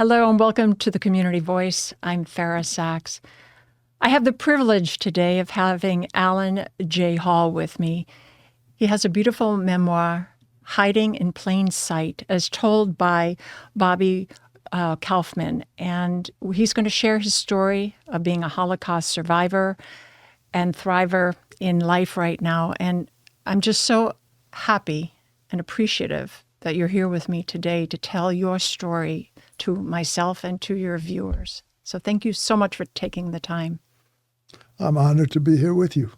Hello and welcome to the Community Voice. I'm Fara. I have the privilege today of having Alan J. Hall with me. He has a beautiful memoir, Hiding in Plain Sight, as told by Bobby Kaufman. And he's going to share his story of being a Holocaust survivor and thriver in life right now. And I'm just so happy and appreciative that you're here with me today to tell your story to myself and to your viewers. So thank you so much for taking the time. I'm honored to be here with you.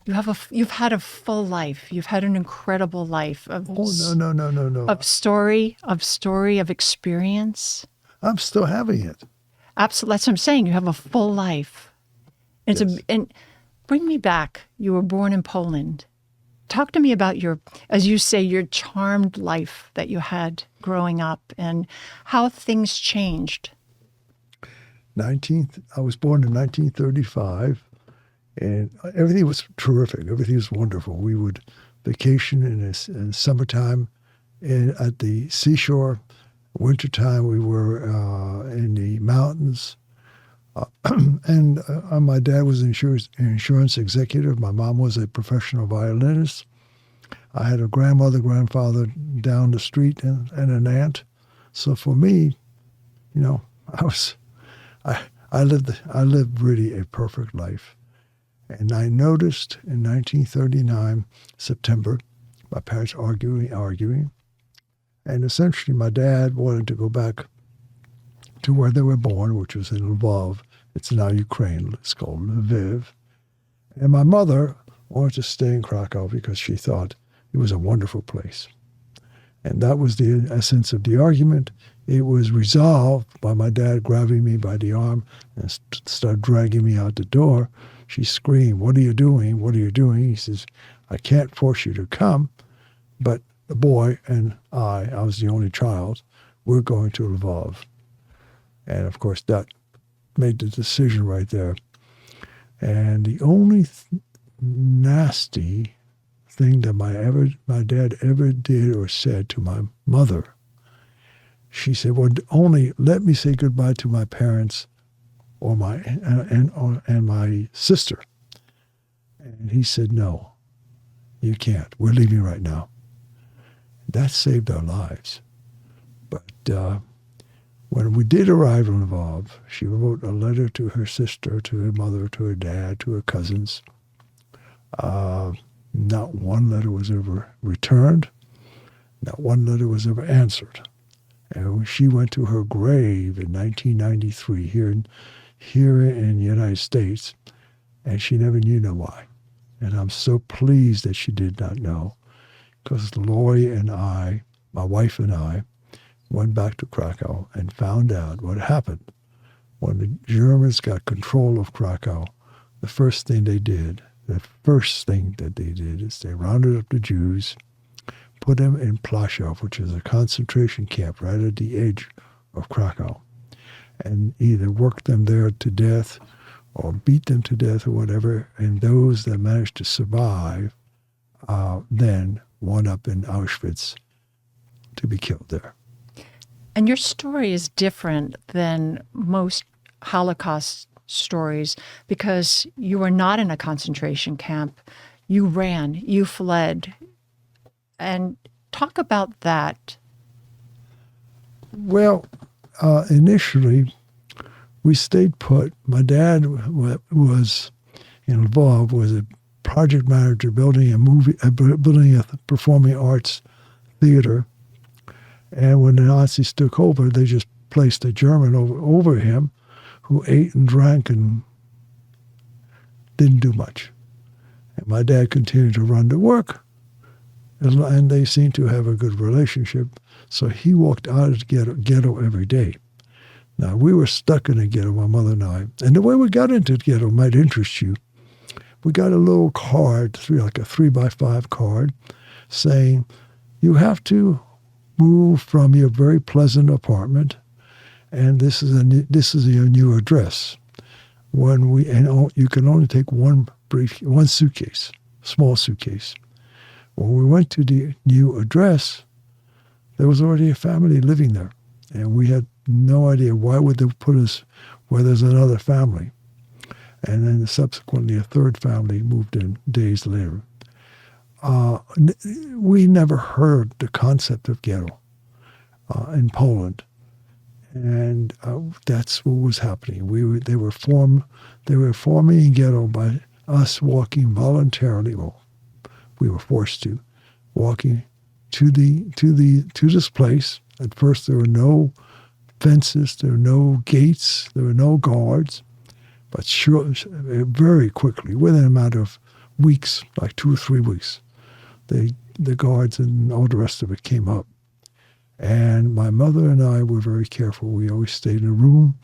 You've had a full life. You've had an incredible life of No. of story, of experience. I'm still having it. Absolutely, that's what I'm saying. You have a full life. And Yes. and bring me back. You were born in Poland. Talk to me about your, as you say, your charmed life that you had growing up and how things changed. I was born in 1935, and everything was terrific. Everything was wonderful. We would vacation in summertime at the seashore. Wintertime, we were in the mountains. And my dad was an insurance executive. My mom was a professional violinist. I had a grandfather down the street, and an aunt. So for me, I lived really a perfect life. And I noticed in 1939, September, my parents arguing. And essentially my dad wanted to go back to where they were born, which was in Lvov. It's now Ukraine. It's called Lviv. And my mother wanted to stay in Krakow because she thought it was a wonderful place. And that was the essence of the argument. It was resolved by my dad grabbing me by the arm and started dragging me out the door. She screamed, "What are you doing? What are you doing?" He says, "I can't force you to come, but the boy and I was the only child, we're going to Lvov." And of course, that made the decision right there. And the only nasty thing that my dad ever did or said to my mother, she said, "Well, only let me say goodbye to my parents or and my sister." And he said, "No, you can't. We're leaving right now." That saved our lives. But when we did arrive in Lvov, she wrote a letter to her sister, to her mother, to her dad, to her cousins. Not one letter was ever returned. Not one letter was ever answered. And when she went to her grave in 1993 here in the United States, and she never knew why. And I'm so pleased that she did not know, because Lori and I, my wife and I, went back to Krakow and found out what happened. When the Germans got control of Krakow, the first thing that they did is they rounded up the Jews, put them in Plaszow, which is a concentration camp right at the edge of Krakow, and either worked them there to death or beat them to death or whatever. And those that managed to survive then wound up in Auschwitz to be killed there. And your story is different than most Holocaust stories because you were not in a concentration camp. You ran, you fled. And talk about that. Well, initially, we stayed put. My dad was involved, was a project manager building a performing arts theater. And when the Nazis took over, they just placed a German over him who ate and drank and didn't do much. And my dad continued to run the work, and they seemed to have a good relationship. So he walked out of the ghetto every day. Now, we were stuck in the ghetto, my mother and I. And the way we got into the ghetto might interest you. We got a little card, like a 3x5 card, saying, "You have to move from your very pleasant apartment, and this is your new address. You can only take one suitcase, small suitcase." When we went to the new address, there was already a family living there. And we had no idea why would they put us where there's another family. And then subsequently a third family moved in days later. We never heard the concept of ghetto in Poland. And that's what was happening. They were forming a ghetto by us walking voluntarily. Well, we were forced to walking to this place. At first, there were no fences, there were no gates, there were no guards. But very quickly, within a matter of weeks, like 2 or 3 weeks, the guards and all the rest of it came up. And my mother and I were very careful. We always stayed in a room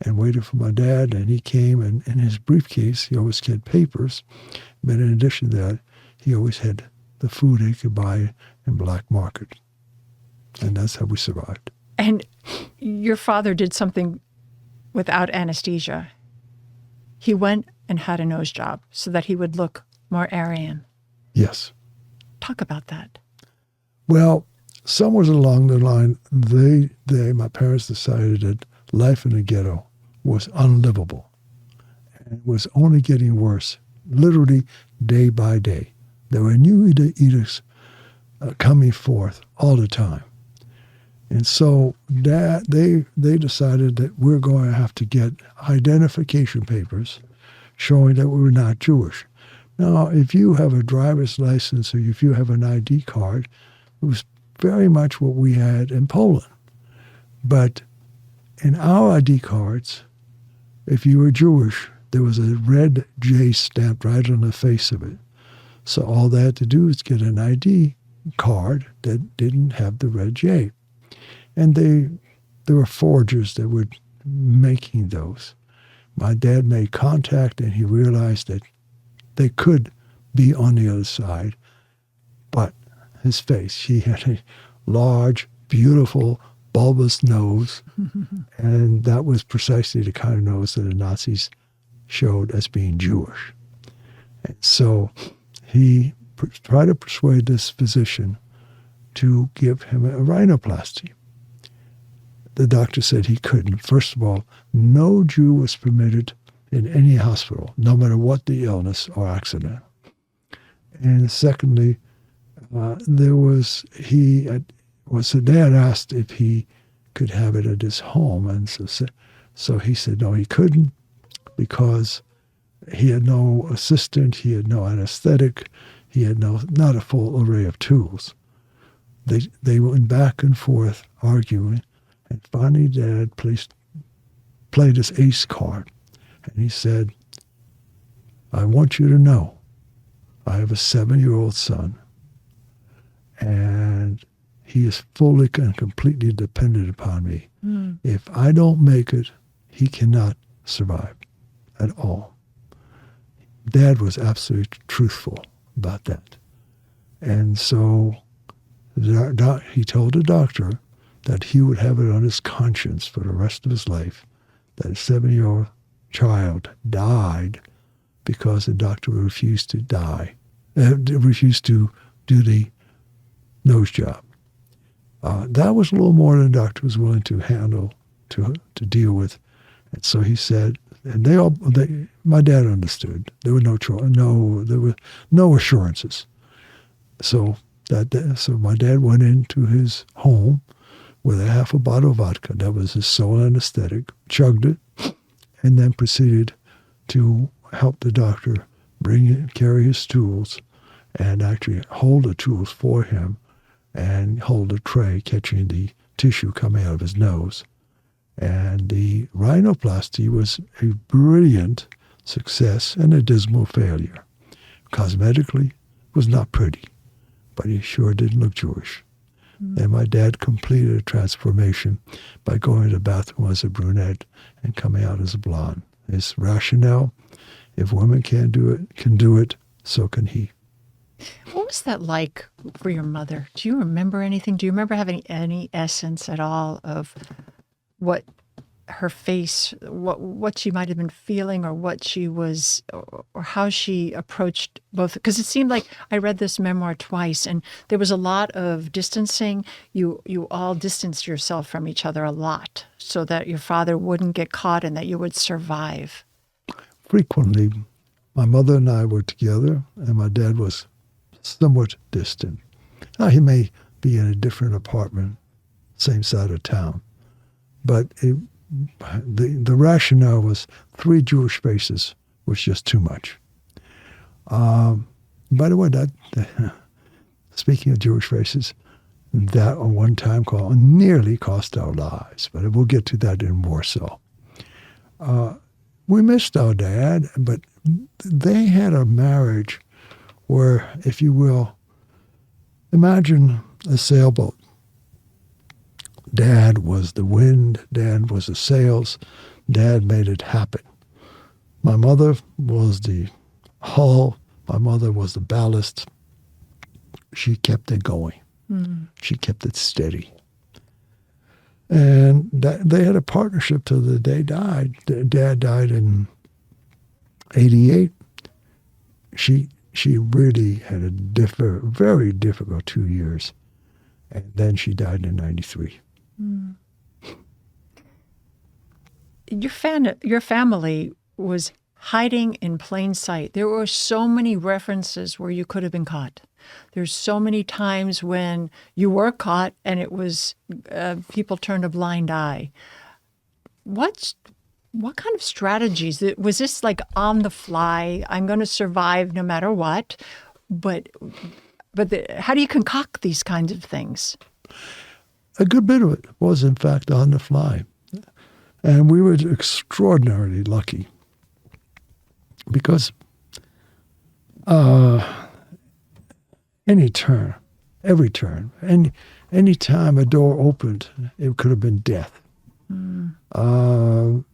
and waited for my dad, and he came, and in his briefcase, he always had papers. But in addition to that, he always had the food he could buy in black market. And that's how we survived. And your father did something without anesthesia. He went and had a nose job so that he would look more Aryan. Yes. Talk about that. Well, somewhere along the line, my parents decided that life in the ghetto was unlivable. And it was only getting worse, literally day by day. There were new edicts coming forth all the time. And so they decided that we're going to have to get identification papers showing that we were not Jewish. Now, if you have a driver's license or if you have an ID card, it was very much what we had in Poland. But in our ID cards, if you were Jewish, there was a red J stamped right on the face of it. So all they had to do was get an ID card that didn't have the red J. And there were forgers that were making those. My dad made contact, and he realized that they could be on the other side. But his face, he had a large, beautiful, bulbous nose, and that was precisely the kind of nose that the Nazis showed as being Jewish. And so he tried to persuade this physician to give him a rhinoplasty. The doctor said he couldn't. First of all, no Jew was permitted in any hospital, no matter what the illness or accident. And secondly, they had asked if he could have it at his home, and so he said no, he couldn't, because he had no assistant, he had no anesthetic, he had not a full array of tools. They went back and forth arguing, and finally Dad played his ace card, and he said, "I want you to know, I have a 7-year-old son, and he is fully and completely dependent upon me. If I don't make it, he cannot survive at all." Dad was absolutely truthful about that. And so he told the doctor that he would have it on his conscience for the rest of his life that a 7-year-old child died because the doctor refused to refused to do the nose job. That was a little more than the doctor was willing to handle, to deal with. And so he said, and my dad understood. There were there were no assurances. So my dad went into his home with a half a bottle of vodka. That was his sole anesthetic. Chugged it, and then proceeded to help the doctor carry his tools, and actually hold the tools for him, and hold the tray, catching the tissue coming out of his nose. And the rhinoplasty was a brilliant success and a dismal failure. Cosmetically, it was not pretty, but he sure didn't look Jewish. And my dad completed a transformation by going to the bathroom as a brunette and coming out as a blonde. His rationale: if women can do it, so can he. What was that like for your mother? Do you remember anything? Do you remember having any essence at all of what her face, what she might have been feeling, or what she was, or how she approached both? Because it seemed like I read this memoir twice, and there was a lot of distancing. You all distanced yourself from each other a lot, so that your father wouldn't get caught and that you would survive. Frequently, my mother and I were together, and my dad was somewhat distant. Now, he may be in a different apartment, same side of town, but the rationale was 3 Jewish faces was just too much. By the way, speaking of Jewish faces, that one time call nearly cost our lives, but we'll get to that in Warsaw. We missed our dad, but they had a marriage where, if you will, imagine a sailboat. Dad was the wind, Dad was the sails, Dad made it happen. My mother was the hull, my mother was the ballast. She kept it going. She kept it steady. And they had a partnership till the day died. Dad died in 88. She really had a very difficult 2 years. And then she died in 93. Your family was hiding in plain sight. There were so many references where you could have been caught. There's so many times when you were caught and it was people turned a blind eye. What kind of strategies? Was this like on the fly? I'm going to survive no matter what. But how do you concoct these kinds of things? A good bit of it was, in fact, on the fly. And we were extraordinarily lucky because every turn, any time a door opened, it could have been death.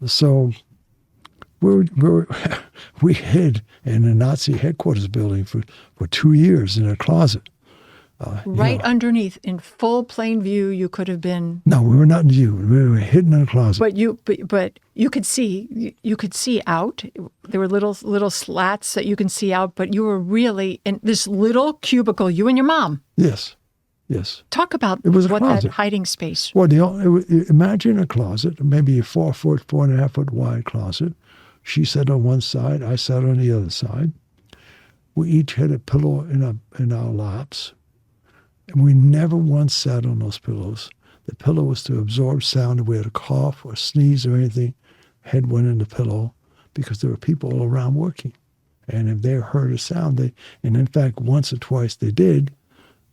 So we hid in a Nazi headquarters building for 2 years in a closet. Underneath, in full plain view, you could have been. No, we were not in view. We were hidden in a closet. But you could see. You could see out. There were little slats that you can see out. But you were really in this little cubicle. You and your mom. Yes. Talk about it was a what closet. That hiding space. Well, imagine a closet, maybe a 4.5 foot wide closet. She sat on one side. I sat on the other side. We each had a pillow in our laps. And we never once sat on those pillows. The pillow was to absorb sound. If we had a cough or sneeze or anything, head went in the pillow because there were people all around working. And if they heard a sound, and in fact, once or twice they did,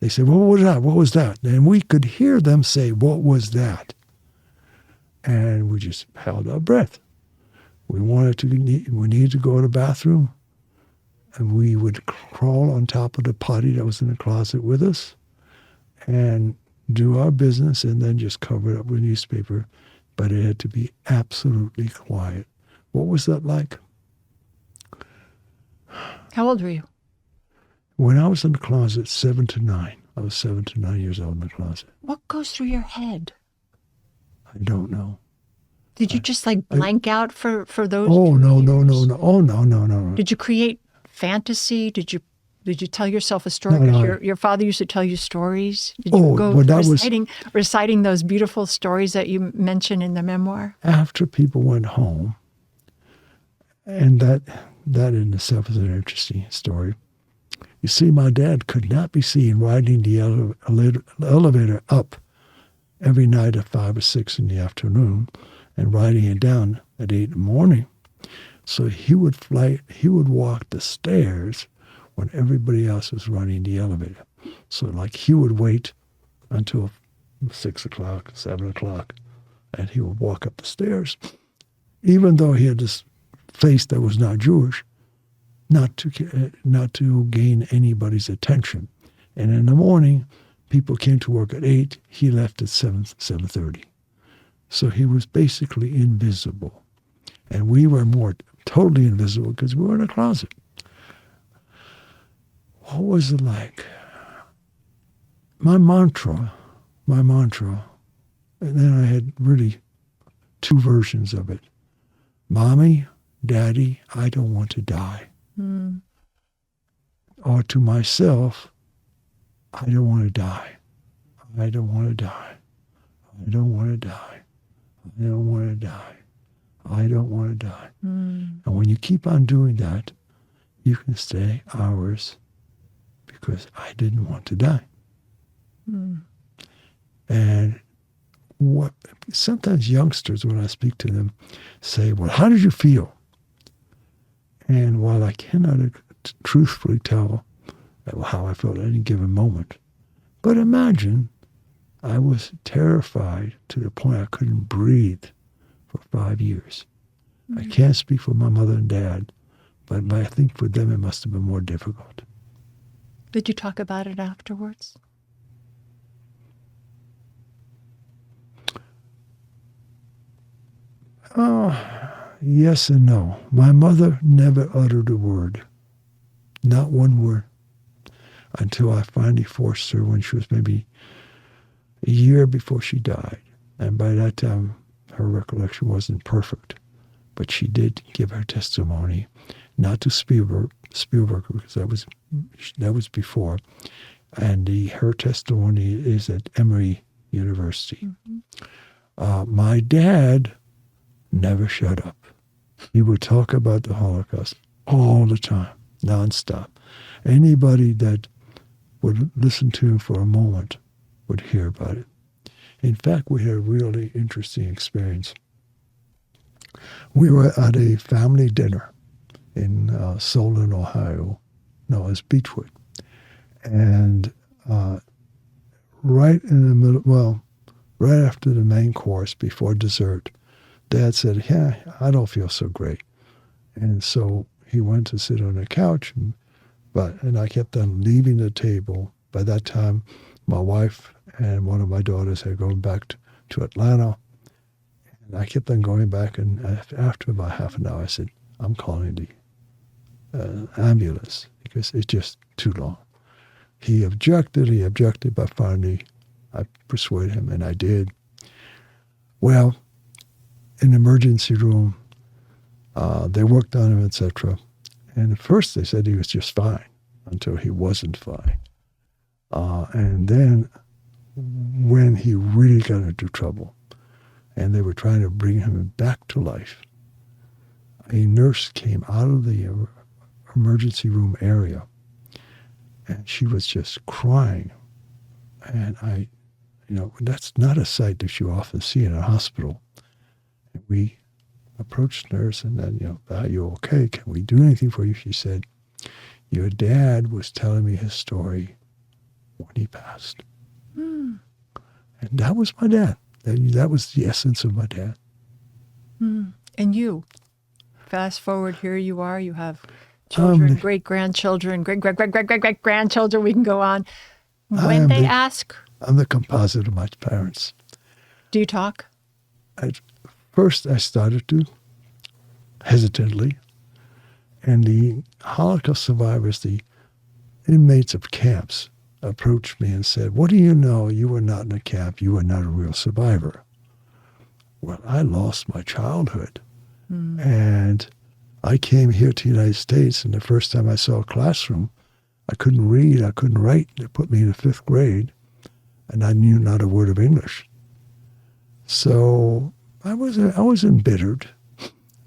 they said, "What was that? What was that?" And we could hear them say, "What was that?" And we just held our breath. We needed to go to the bathroom, and we would crawl on top of the potty that was in the closet with us and do our business and then just cover it up with newspaper. But it had to be absolutely quiet. What was that like? How old were you? When I was in the closet, 7 to 9. I was 7 to 9 years old in the closet. What goes through your head? I don't know. Did you just blank out for those? Oh, 2 no. years? Oh, no. Did you create fantasy? Did you tell yourself a story? No. Your father used to tell you stories. Did you go reciting those beautiful stories that you mention in the memoir? After people went home, and that in itself is an interesting story. You see, my dad could not be seen riding the elevator up every night at 5 or 6 in the afternoon and riding it down at 8 in the morning. So he would walk the stairs when everybody else was running the elevator. So he would wait until 6 o'clock, 7 o'clock, and he would walk up the stairs, even though he had this face that was not Jewish, not to gain anybody's attention. And in the morning, people came to work at 8. He left at 7:30. So he was basically invisible. And we were more totally invisible because we were in a closet. What was it like? My mantra, and then I had really two versions of it. Mommy, Daddy, I don't want to die. Mm. Or to myself, I don't want to die. I don't want to die. I don't want to die. I don't want to die. I don't want to die. Mm. And when you keep on doing that, you can stay hours because I didn't want to die. Mm. And what sometimes youngsters, when I speak to them, say, well, how did you feel? And while I cannot truthfully tell how I felt at any given moment, but imagine I was terrified to the point I couldn't breathe for 5 years. I can't speak for my mother and dad, but I think for them it must have been more difficult. Did you talk about it afterwards? Oh, yes and no. My mother never uttered a word, not one word, until I finally forced her when she was maybe a year before she died. And by that time, her recollection wasn't perfect. But she did give her testimony, not to Spielberg because that was before. And her testimony is at Emory University. Mm-hmm. My dad never shut up. He would talk about the Holocaust all the time, nonstop. Anybody that would listen to him for a moment would hear about it. In fact, we had a really interesting experience. We were at a family dinner in Solon, Ohio. No, it's Beechwood. And right in the middle, well, right after the main course, before dessert, Dad said, yeah, I don't feel so great. And so he went to sit on the couch, and I kept on leaving the table. By that time, my wife and one of my daughters had gone back to Atlanta. And I kept on going back, and after about half an hour, I said, I'm calling the ambulance because it's just too long. He objected, but finally I persuaded him, and I did. Well, in the emergency room, they worked on him, etc. And at first they said he was just fine until he wasn't fine. And then when he really got into trouble, and they were trying to bring him back to life, a nurse came out of the emergency room area, and she was just crying. And that's not a sight that you often see in a hospital. And we approached the nurse and then, are you okay? Can we do anything for you? She said, your dad was telling me his story when he passed. Mm. And that was my dad. That was the essence of my dad. Mm. And you, fast forward, here you are, you have children, great-grandchildren, great-great-great-great-great-grandchildren, we can go on. When they ask... I'm the composite of my parents. Do you talk? At first, I started to, hesitantly. And the Holocaust survivors, the inmates of camps, approached me and said, what do you know? You were not in a camp. You were not a real survivor. Well, I lost my childhood. Mm. And I came here to the United States, and the first time I saw a classroom, I couldn't read, I couldn't write. They put me in the 5th grade, and I knew not a word of English. So I was embittered.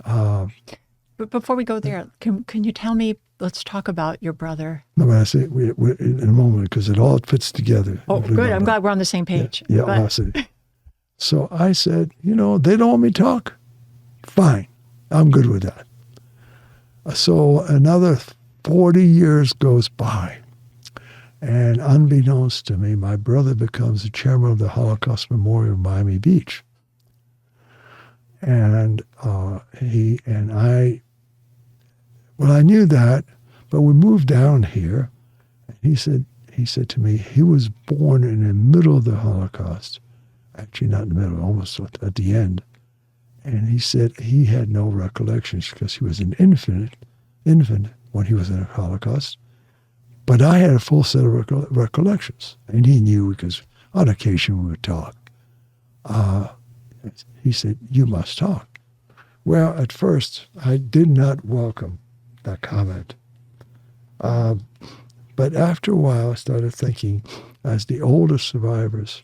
But before we go there, can you tell me, let's talk about your brother. No, but I say we're in a moment, because it all fits together. Oh, good. I'm glad we're on the same page. Yeah, I said. So I said, they don't want me to talk. Fine. I'm good with that. So another 40 years goes by. And unbeknownst to me, my brother becomes the chairman of the Holocaust Memorial in Miami Beach. And he and I, well, I knew that, but we moved down here. And he said to me, he was born in the middle of the Holocaust. Actually, not in the middle, almost at the end. And he said he had no recollections because he was an infant when he was in the Holocaust. But I had a full set of recollections. And he knew because on occasion we would talk. He said, "You must talk." Well, at first, I did not welcome that comment. But after a while, I started thinking, as the older survivors,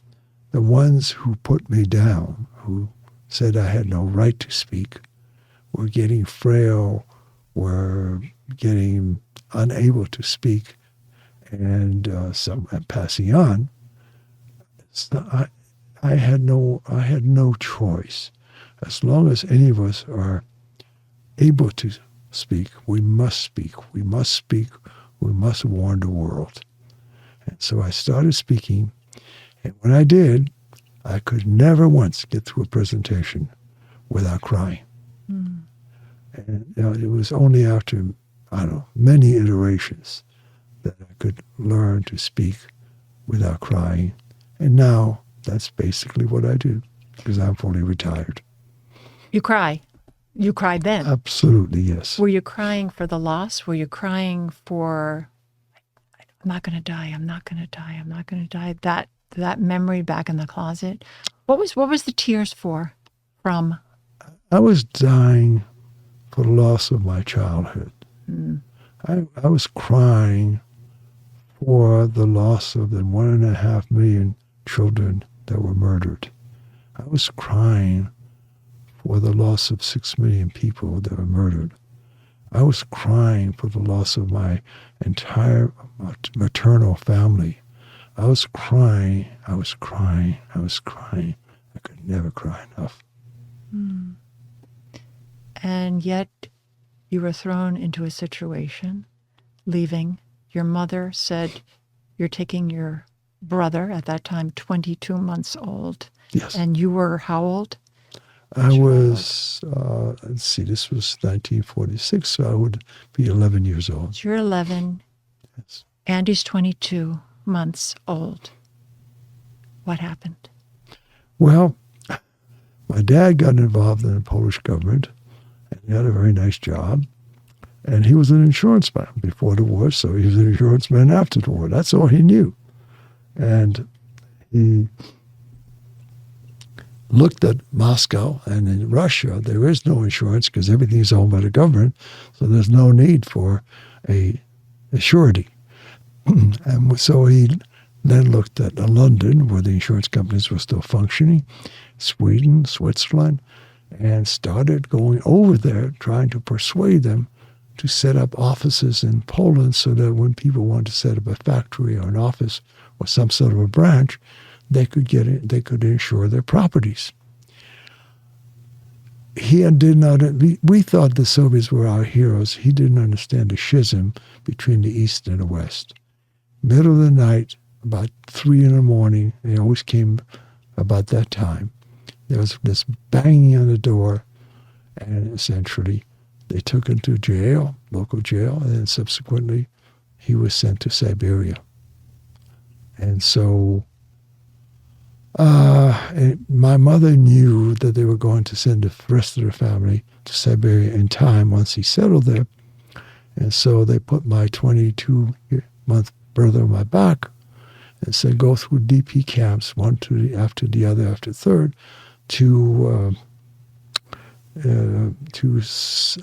the ones who put me down, who said I had no right to speak, were getting frail, were getting unable to speak, and some passing on. So I had no choice. As long as any of us are able to speak, we must speak. We must speak. We must warn the world. And so I started speaking, and when I did, I could never once get through a presentation without crying. Mm. And it was only after, I don't know, many iterations that I could learn to speak without crying. And now that's basically what I do, because I'm fully retired. You cry. You cried then. Absolutely, yes. Were you crying for the loss? Were you crying for, I'm not going to die, I'm not going to die, I'm not going to die? That memory back in the closet. What was the tears for? From? I was dying for the loss of my childhood. Mm. I was crying for the loss of the 1.5 million children that were murdered. I was crying for the loss of 6 million people that were murdered. I was crying for the loss of my entire maternal family. I was crying, I was crying, I was crying. I could never cry enough. Mm. And yet you were thrown into a situation, leaving. Your mother said, you're taking your brother, at that time 22 months old. Yes. And you were how old? I was, let's see, this was 1946, so I would be 11 years old. So you're 11. Yes. Andy's 22 months old. What happened? Well, my dad got involved in the Polish government, and he had a very nice job. And he was an insurance man before the war, so he was an insurance man after the war. That's all he knew. And he looked at Moscow, and in Russia, there is no insurance because everything is owned by the government, so there's no need for a surety. And so he then looked at London, where the insurance companies were still functioning, Sweden, Switzerland, and started going over there trying to persuade them to set up offices in Poland so that when people wanted to set up a factory or an office or some sort of a branch, they could get it, they could insure their properties. He did not. We thought the Soviets were our heroes. He didn't understand the schism between the East and the West. Middle of the night, about 3 a.m, they always came about that time. There was this banging on the door, and essentially they took him to jail, local jail, and then subsequently he was sent to Siberia. And so my mother knew that they were going to send the rest of their family to Siberia in time once he settled there. And so they put my 22-month brother on my back and said, go through DP camps, one after the other, after the third, to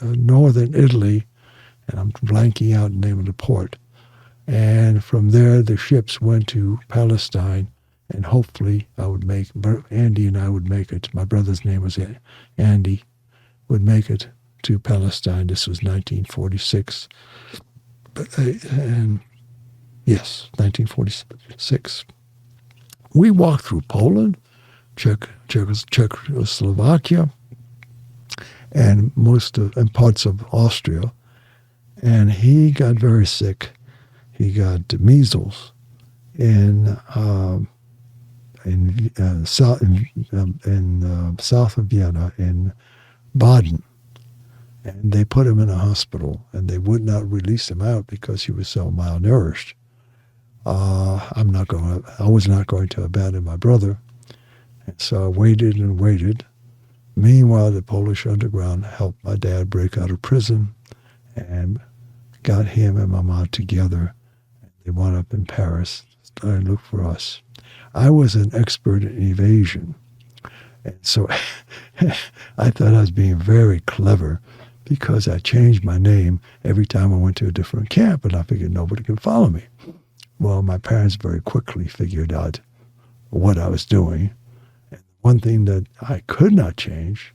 northern Italy, and I'm blanking out the name of the port. And from there, the ships went to Palestine, and hopefully Andy and I would make it. My brother's name was Andy, would make it to Palestine. This was 1946. And yes, 1946. We walked through Poland, Czechoslovakia, and and parts of Austria. And he got very sick. He got measles in south of Vienna, in Baden. And they put him in a hospital, and they would not release him out because he was so malnourished. I was not going to abandon my brother. And so I waited and waited. Meanwhile, the Polish underground helped my dad break out of prison and got him and my mom together. They wound up in Paris, started to look for us. I was an expert in evasion. And so I thought I was being very clever because I changed my name every time I went to a different camp, and I figured nobody could follow me. Well, my parents very quickly figured out what I was doing. And one thing that I could not change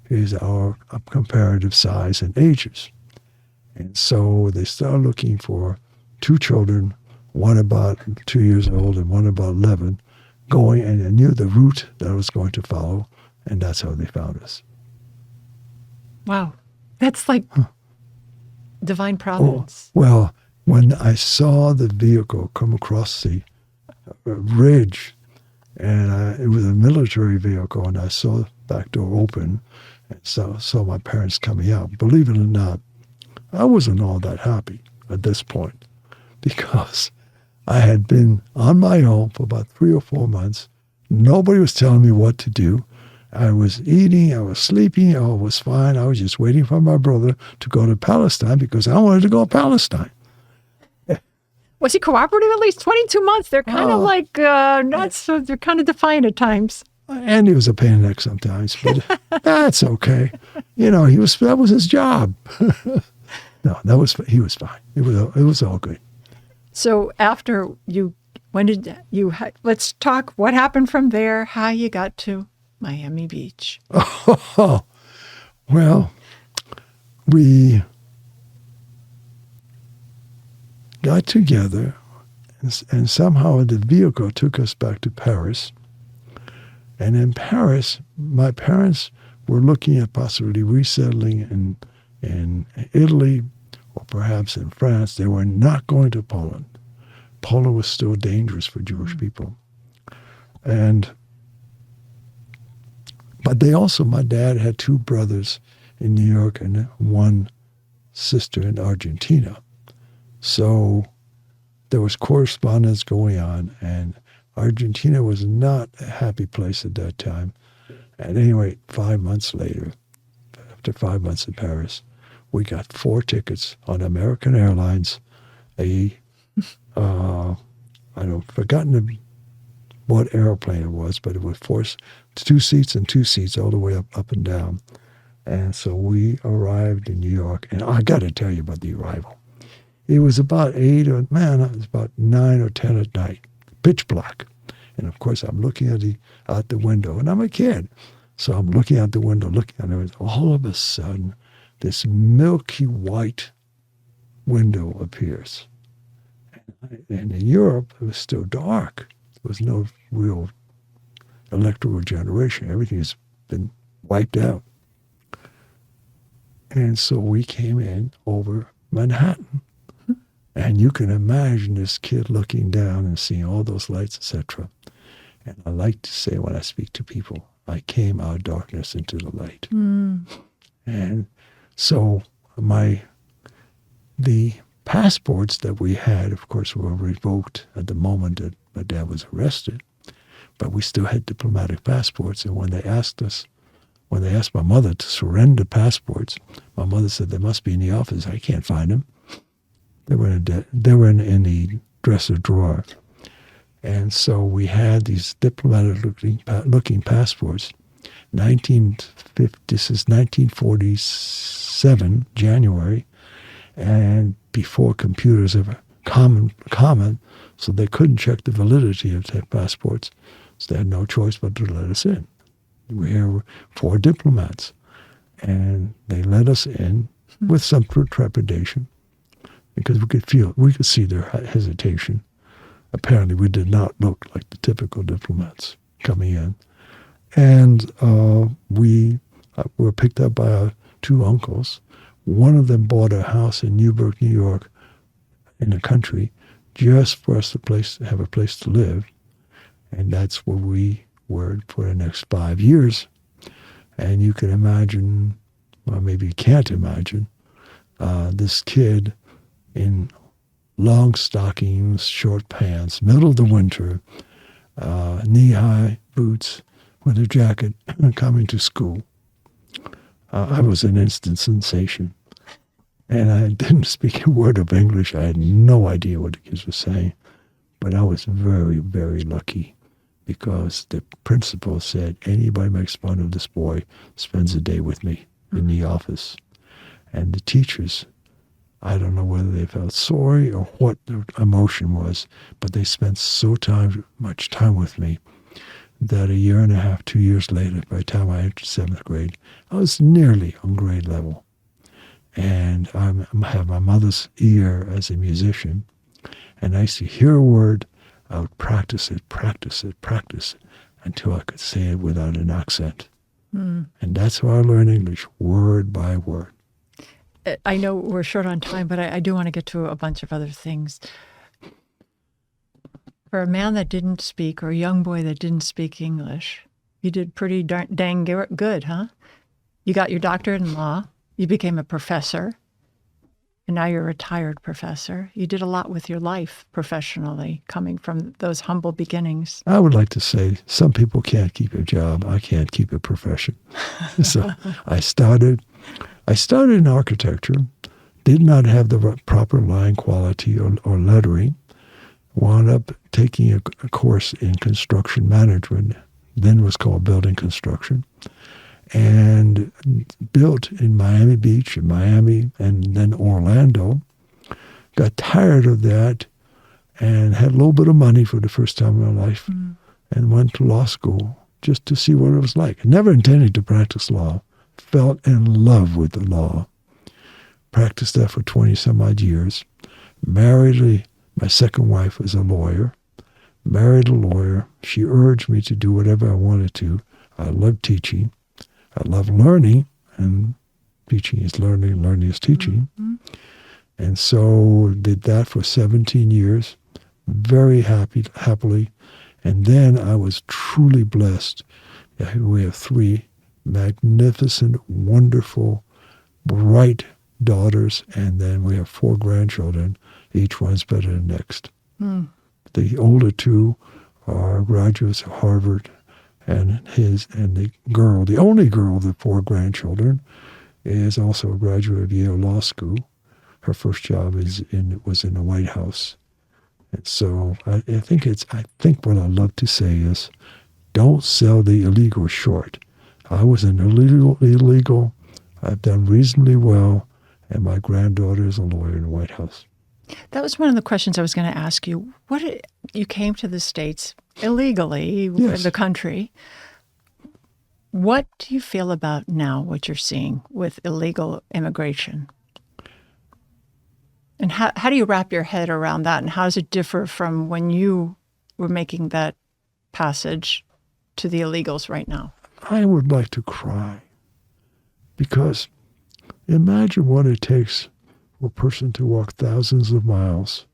is our comparative size and ages. And so they started looking for two children, one about 2 years old and one about 11, going, and I knew the route that I was going to follow, and that's how they found us. Wow. That's like divine Oh, providence. well, when I saw the vehicle come across the ridge, and it was a military vehicle, and I saw the back door open, and saw my parents coming out. Believe it or not, I wasn't all that happy at this point because I had been on my own for about 3 or 4 months. Nobody was telling me what to do. I was eating, I was sleeping, all was fine. I was just waiting for my brother to go to Palestine because I wanted to go to Palestine. Was he cooperative at least? 22 months. They're kind of like, not so, they're kind of defiant at times. And he was a pain in the neck sometimes, but that's okay. That was his job. No, he was fine. It was all good. So after let's talk what happened from there, how you got to Miami Beach. Oh, well, we got together and somehow the vehicle took us back to Paris. And in Paris, my parents were looking at possibly resettling in Italy or perhaps in France. They were not going to Poland. Poland was still dangerous for Jewish people. But my dad had 2 brothers in New York and 1 sister in Argentina. So there was correspondence going on, and Argentina was not a happy place at that time. At any rate, 5 months later, after 5 months in Paris, we got 4 tickets on American Airlines. I've forgotten what airplane it was, but it was 2 seats and 2 seats all the way up and down. And so we arrived in New York, and I got to tell you about the arrival. It was about 9 or 10 at night, pitch black. And of course, I'm looking out the window, and I'm a kid. So I'm looking out the window, and all of a sudden, this milky white window appears. And in Europe, it was still dark. There was no real electrical generation. Everything has been wiped out. And so we came in over Manhattan. And you can imagine this kid looking down and seeing all those lights, etc. And I like to say when I speak to people, I came out of darkness into the light. Mm. And so the passports that we had, of course, were revoked at the moment that my dad was arrested. But we still had diplomatic passports. And when they asked my mother to surrender passports, my mother said, they must be in the office. I can't find them. They were in the dresser drawer. And so we had these diplomatic-looking passports. This is 1947, January, and before computers ever common, so they couldn't check the validity of their passports. So they had no choice but to let us in. We were 4 diplomats, and they let us in with some trepidation because we could see their hesitation. Apparently, we did not look like the typical diplomats coming in. And we were picked up by our 2 uncles. One of them bought a house in Newburgh, New York, in the country, just for us to have a place to live. And that's where we were for the next 5 years. And you can imagine, well, maybe you can't imagine, this kid in long stockings, short pants, middle of the winter, knee-high boots with a jacket, coming to school. I was an instant sensation. And I didn't speak a word of English. I had no idea what the kids were saying. But I was very, very lucky because the principal said, anybody makes fun of this boy spends a day with me in the office. And the teachers, I don't know whether they felt sorry or what the emotion was, but they spent much time with me that a year and a half, 2 years later, by the time I entered 7th grade, I was nearly on grade level. And I have my mother's ear as a musician, and I used to hear a word, I would practice it until I could say it without an accent. And that's how I learned English, word by word. I know we're short on time, but I do want to get to a bunch of other things. For a man that didn't speak, or a young boy that didn't speak English, you did pretty dang good, huh? You got your doctorate in law. You became a professor. And now you're a retired professor. You did a lot with your life professionally, coming from those humble beginnings. I would like to say some people can't keep a job. I can't keep a profession. So I started in architecture, did not have the proper line quality or lettering, wound up taking a course in construction management, then was called building construction, and built in Miami Beach, in Miami, and then Orlando. Got tired of that and had a little bit of money for the first time in my life and went to law school just to see what it was like. Never intended to practice law. Felt in love with the law. Practiced that for 20-some-odd years. Married my second wife was a lawyer. Married a lawyer. She urged me to do whatever I wanted to. I love teaching. I love learning, and teaching is learning, learning is teaching. And so did that for 17 years, very happily. And then I was truly blessed. We have 3 magnificent, wonderful, bright daughters, and then we have 4 grandchildren. Each one's better than the next. The older 2 are graduates of Harvard, and the only girl of the 4 grandchildren, is also a graduate of Yale Law School. Her first job was in the White House. And so I think what I love to say is, don't sell the illegal short. I was an illegal. I've done reasonably well, and my granddaughter is a lawyer in the White House. That was one of the questions I was going to ask you. You came to the States illegally, Yes. the country. What do you feel about now, what you're seeing with illegal immigration? And how do you wrap your head around that? And how does it differ from when you were making that passage to the illegals right now? I would like to cry, because imagine what it takes for a person to walk thousands of miles.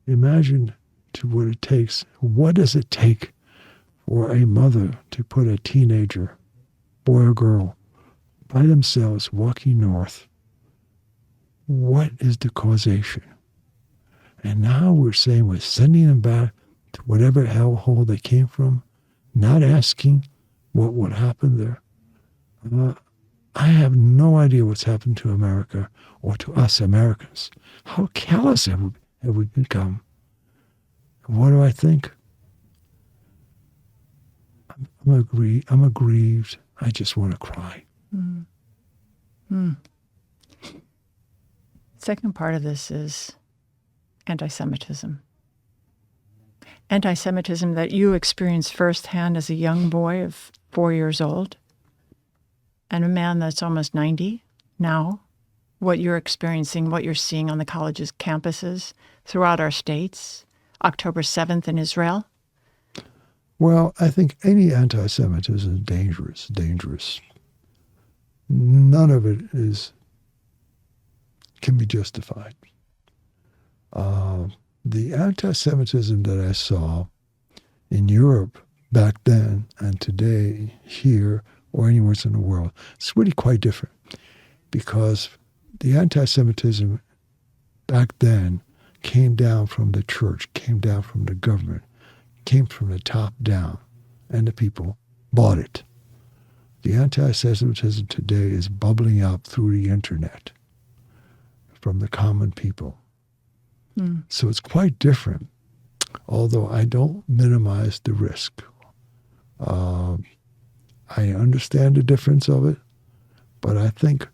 Imagine what does it take for a mother to put a teenager, boy or girl, by themselves walking north? What is the causation? And now we're saying we're sending them back to whatever hellhole they came from, not asking what would happen there. I have no idea what's happened to America or to us Americans. How callous have we become? What do I think? I'm aggrieved. I just want to cry. Second part of this is anti-Semitism. Anti-Semitism that you experienced firsthand as a young boy of 4 years old, and a man that's almost 90 now. What you're experiencing, what you're seeing on the college's campuses throughout our states, October 7th in Israel. Well, I think any anti-Semitism is dangerous. None of it can be justified. The anti-Semitism that I saw in Europe back then and today here or anywhere in the world, it's really quite different, because the anti-Semitism back then came down from the church, came down from the government, came from the top down, and the people bought it. The anti-Semitism today is bubbling up through the internet from the common people. So it's quite different, although I don't minimize the risk. I understand the difference of it, but I think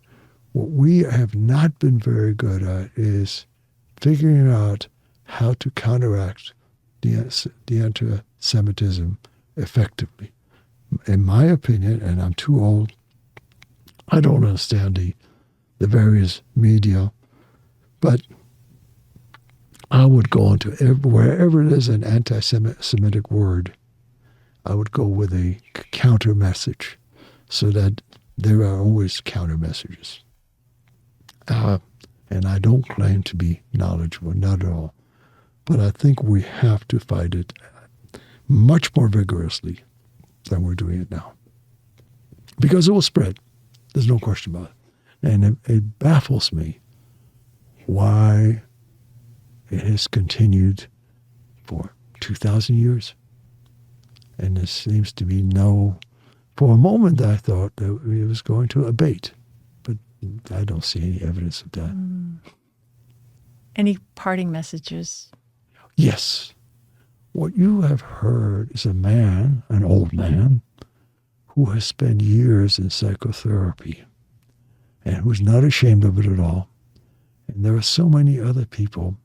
what we have not been very good at is figuring out how to counteract the anti-Semitism effectively. In my opinion, and I'm too old, I don't understand the various media, but I would go into wherever there's an anti-Semitic word, I would go with a counter message so that there are always counter messages. And I don't claim to be knowledgeable, not at all. But I think we have to fight it much more vigorously than we're doing it now. Because it will spread. There's no question about it. And it baffles me why it has continued for 2,000 years. And there seems to be for a moment I thought that it was going to abate. But I don't see any evidence of that. Any parting messages? Yes. What you have heard is a man, an old man, who has spent years in psychotherapy and who's not ashamed of it at all. And there are so many other people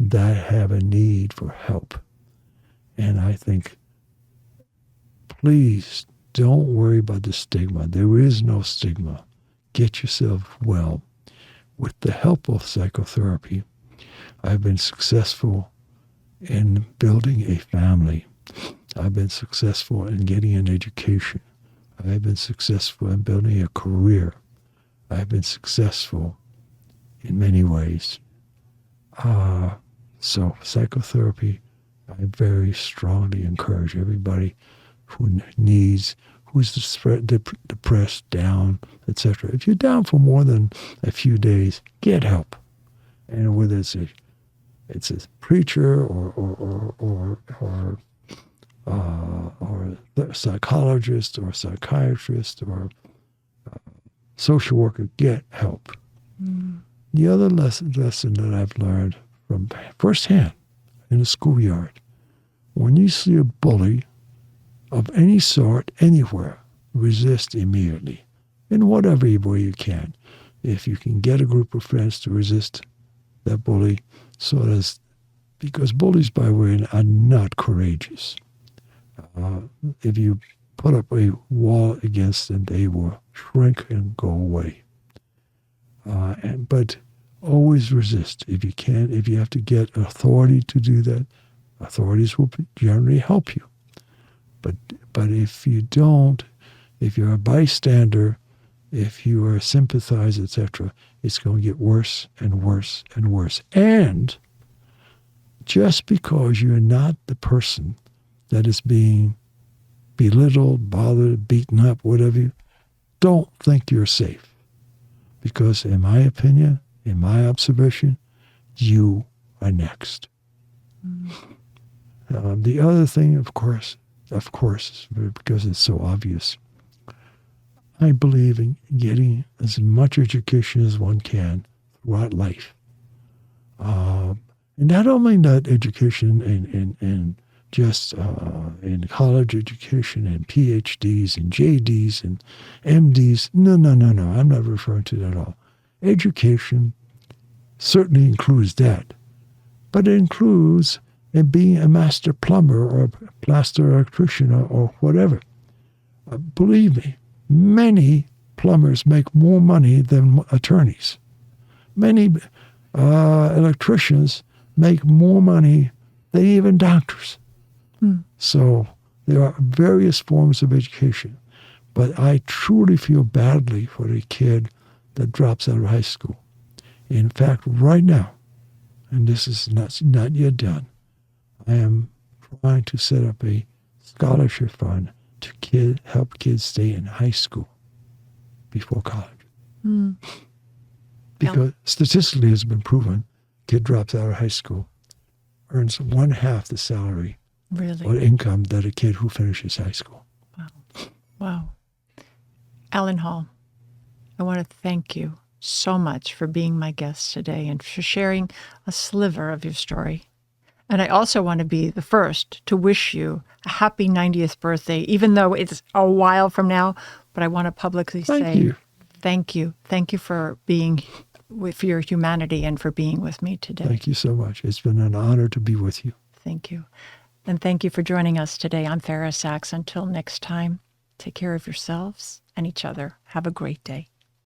that have a need for help. And I think, please don't worry about the stigma. There is no stigma. Get yourself well. With the help of psychotherapy, I've been successful in building a family. I've been successful in getting an education. I've been successful in building a career. I've been successful in many ways. So psychotherapy, I very strongly encourage everybody who's depressed, down, etc. If you're down for more than a few days, get help. And whether it's a preacher or a psychologist or a psychiatrist or a social worker, get help. The other lesson that I've learned from firsthand in a schoolyard, when you see a bully of any sort anywhere, resist immediately in whatever way you can. If you can get a group of friends to resist that bully, because bullies, by the way, are not courageous. If you put up a wall against them, they will shrink and go away. But always resist if you can. If you have to get authority to do that, authorities will generally help you. But if you don't, if you're a bystander, if you are a sympathizer, etc., it's going to get worse and worse and worse. And just because you're not the person that is being belittled, bothered, beaten up, whatever, don't think you're safe. Because in my opinion, in my observation, you are next. The other thing, of course, because it's so obvious, I believe in getting as much education as one can throughout life. And not only that education in just in college education and PhDs and JDs and MDs. No. I'm not referring to that at all. Education certainly includes that. But it includes being a master plumber or a plaster electrician or whatever. Believe me, many plumbers make more money than attorneys. Many electricians make more money than even doctors. So there are various forms of education. But I truly feel badly for the kid that drops out of high school. In fact, right now, and this is not yet done, I am trying to set up a scholarship fund to help kids stay in high school before college. Because statistically it's been proven, kid drops out of high school, earns 1/2 the salary or income that a kid who finishes high school. Wow. Alan Hall, I want to thank you so much for being my guest today and for sharing a sliver of your story. And I also want to be the first to wish you a happy 90th birthday, even though it's a while from now. But I want to publicly Thank say you. thank you. Thank you for being with your humanity and for being with me today. Thank you so much. It's been an honor to be with you. Thank you. And thank you for joining us today. I'm Fara Sachs. Until next time, take care of yourselves and each other. Have a great day.